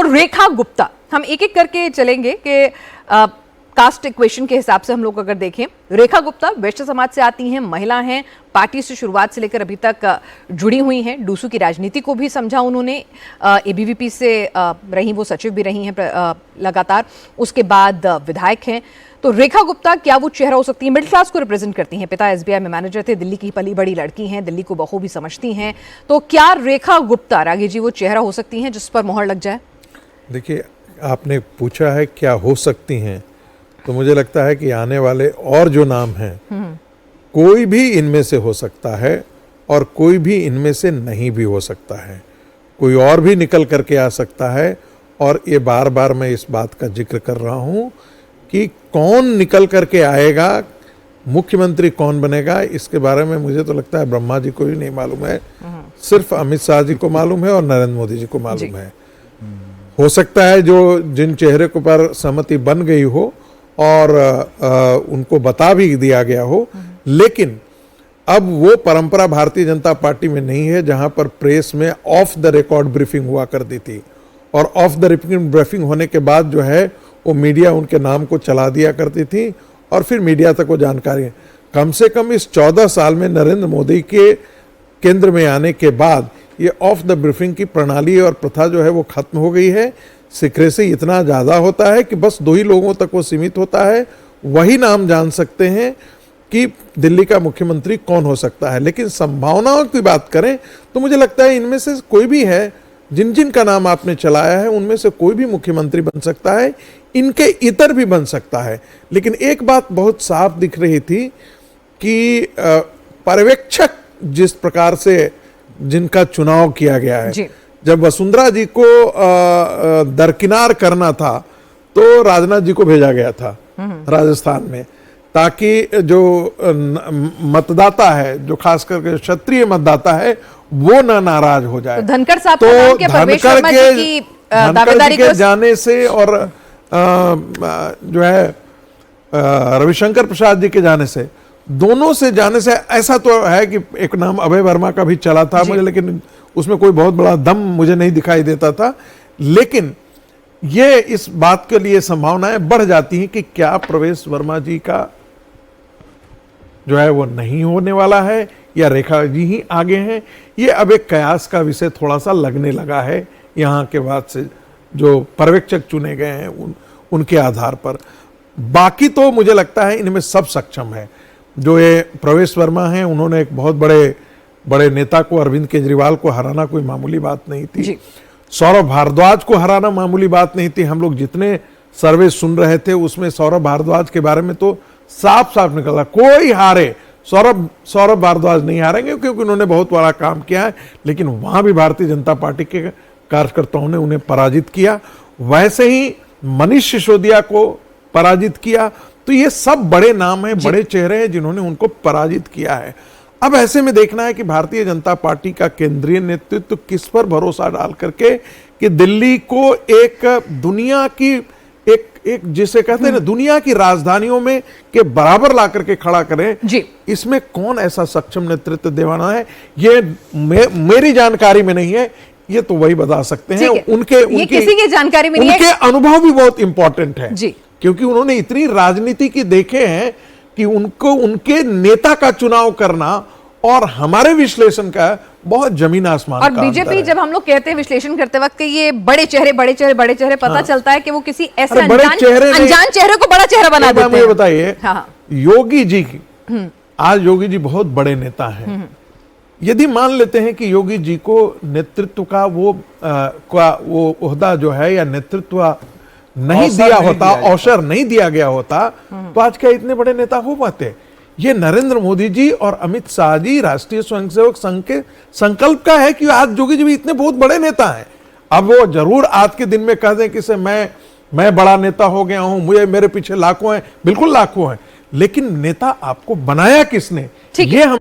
रेखा गुप्ता, हम एक एक करके चलेंगे कि कास्ट इक्वेशन के हिसाब से हम लोग अगर देखें, रेखा गुप्ता वैश्य समाज से आती हैं, महिला हैं, पार्टी से शुरुआत से लेकर अभी तक जुड़ी हुई हैं, डूसू की राजनीति को भी समझा उन्होंने, एबीवीपी से रही, वो सचिव भी रही हैं लगातार, उसके बाद विधायक हैं। तो रेखा गुप्ता क्या वो चेहरा हो सकती है? मिडिल क्लास को रिप्रेजेंट करती हैं, पिता एसबीआई में मैनेजर थे, दिल्ली की पली बड़ी लड़की हैं, दिल्ली को बखूबी समझती हैं। तो क्या रेखा गुप्ता राघी जी वो चेहरा हो सकती हैं जिस पर मोहर लग जाए? देखिए, आपने पूछा है क्या हो सकती हैं, तो मुझे लगता है कि आने वाले और जो नाम हैं कोई भी इनमें से हो सकता है और कोई भी इनमें से नहीं भी हो सकता है। कोई और भी निकल करके आ सकता है। और ये बार बार मैं इस बात का जिक्र कर रहा हूँ कि कौन निकल करके आएगा, मुख्यमंत्री कौन बनेगा, इसके बारे में मुझे तो लगता है ब्रह्मा जी को भी नहीं मालूम है, सिर्फ अमित शाह जी को मालूम है और नरेंद्र मोदी जी को मालूम है। हो सकता है जो जिन चेहरे को पर सहमति बन गई हो और उनको बता भी दिया गया हो, लेकिन अब वो परंपरा भारतीय जनता पार्टी में नहीं है जहां पर प्रेस में ऑफ द रिकॉर्ड ब्रीफिंग हुआ करती थी और ऑफ द रिकॉर्ड ब्रीफिंग होने के बाद जो है वो मीडिया उनके नाम को चला दिया करती थी और फिर मीडिया तक वो जानकारी। कम से कम इस 14 साल में नरेंद्र मोदी के केंद्र में आने के बाद ये ऑफ द ब्रीफिंग की प्रणाली और प्रथा जो है वो खत्म हो गई है। सीक्रेसी इतना ज़्यादा होता है कि बस 2 ही लोगों तक वो सीमित होता है, वही नाम जान सकते हैं कि दिल्ली का मुख्यमंत्री कौन हो सकता है। लेकिन संभावनाओं की बात करें तो मुझे लगता है इनमें से कोई भी है, जिन जिन का नाम आपने चलाया है उनमें से कोई भी मुख्यमंत्री बन सकता है, इनके इतर भी बन सकता है। लेकिन एक बात बहुत साफ दिख रही थी कि पर्यवेक्षक जिस प्रकार से जिनका चुनाव किया गया है, जब वसुंधरा जी को दरकिनार करना था तो राजनाथ जी को भेजा गया था राजस्थान में, ताकि जो मतदाता है, जो खास करके क्षत्रिय मतदाता है, वो ना नाराज हो जाए। तो धनखड़ साहब तो धनखड़ के जाने से और जो है रविशंकर प्रसाद जी के जाने से, दोनों से जाने से, ऐसा तो है कि एक नाम अभय वर्मा का भी चला था मुझे, लेकिन उसमें कोई बहुत बड़ा दम मुझे नहीं दिखाई देता था। लेकिन ये इस बात के लिए संभावनाएं बढ़ जाती हैं कि क्या प्रवेश वर्मा जी का जो है वो नहीं होने वाला है या रेखा जी ही आगे हैं। ये अब एक कयास का विषय थोड़ा सा लगने लगा है यहाँ के बाद से जो पर्यवेक्षक चुने गए हैं उनके आधार पर। बाकी तो मुझे लगता है इनमें सब सक्षम है। जो ये प्रवेश वर्मा हैं, उन्होंने एक बहुत बड़े नेता को, अरविंद केजरीवाल को हराना कोई मामूली बात नहीं थी। सौरभ भारद्वाज को हराना मामूली बात नहीं थी। हम लोग जितने सर्वे सुन रहे थे उसमें सौरभ भारद्वाज के बारे में तो साफ साफ निकला, कोई हारे सौरभ भारद्वाज नहीं हारेंगे क्योंकि उन्होंने बहुत बड़ा काम किया है। लेकिन वहां भी भारतीय जनता पार्टी के कार्यकर्ताओं ने उन्हें पराजित किया। वैसे ही मनीष सिसोदिया को पराजित किया। तो ये सब बड़े नाम हैं, बड़े चेहरे हैं जिन्होंने उनको पराजित किया है। अब ऐसे में देखना है कि भारतीय जनता पार्टी का केंद्रीय नेतृत्व किस पर भरोसा डाल करके कि दिल्ली को एक दुनिया की एक जिसे कहते हैं ना, दुनिया की राजधानियों में के बराबर ला करके खड़ा करें जी। इसमें कौन ऐसा सक्षम नेतृत्व देवाना है, ये मेरी जानकारी में नहीं है, ये तो वही बता सकते हैं। उनके किसी की जानकारी में नहीं है। उनके अनुभव भी बहुत इंपॉर्टेंट है जी, क्योंकि उन्होंने इतनी राजनीति की देखे हैं कि उनको उनके नेता का चुनाव करना और हमारे विश्लेषण का बहुत जमीन आसमान और बीजेपी जब हम लोग कहते हैं विश्लेषण करते वक्त कि ये बड़े चेहरे पता चलता है कि वो किसी ऐसे अनजान चेहरे को बड़ा चेहरा बना देते हैं। मुझे बताइए, योगी जी की, आज योगी जी बहुत बड़े नेता हैं। यदि मान लेते हैं कि योगी जी को नेतृत्व का वो ओहदा जो है या नेतृत्व नहीं दिया होता, अवसर नहीं दिया गया होता, तो आज क्या इतने बड़े नेता हो पाते? ये नरेंद्र मोदी जी और अमित शाह जी, राष्ट्रीय स्वयंसेवक संघ के संकल्प का है कि आज योगी जी भी इतने बहुत बड़े नेता हैं। अब वो जरूर आज के दिन में कह दें कि मैं बड़ा नेता हो गया हूं, मेरे पीछे लाखों हैं, बिल्कुल लाखों हैं, लेकिन नेता आपको बनाया किसने, ये हम